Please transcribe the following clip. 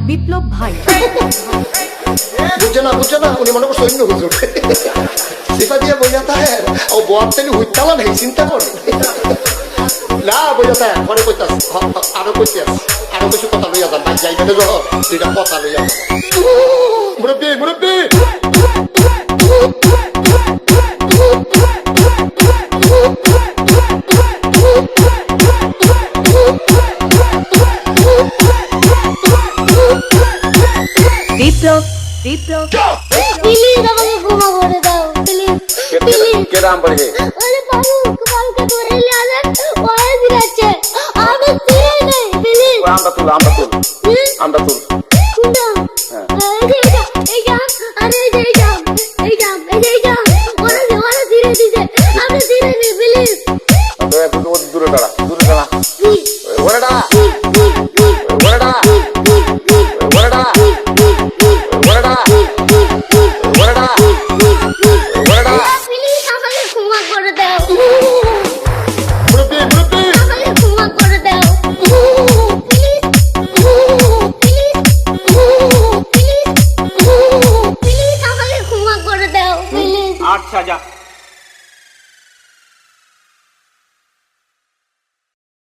বিপ্লব ভাই বুঝছে না উনি মনে করছে অন্য হুজুর সিফা দিয়ে বইয়া থাকে ও বর থেকে হুইতালা নেই চিন্তা করে না বইয়া থাকে ঘরে কইতাস আরো কইতে আরো কিছু কথা লইয়া যান ভাই যাইবে যখন দুইটা কথা লইয়া যান মুরব্বী বিপ্লব প্লিজ আমাকে ক্ষমা করে দাও প্লিজ কে নাম পড়ে আরে পালকে ধরে নিয়ে ওরে দিচ্ছে আমি চিনি নাই প্লিজ আমরা তুল কুন্ডা এই যা আরে এই যা ওরে ধীরে দিছে আমি চিনি নাই প্লিজ তো একটু দূরে দাঁড়া ওরে দাঁড়া আচ্ছা যা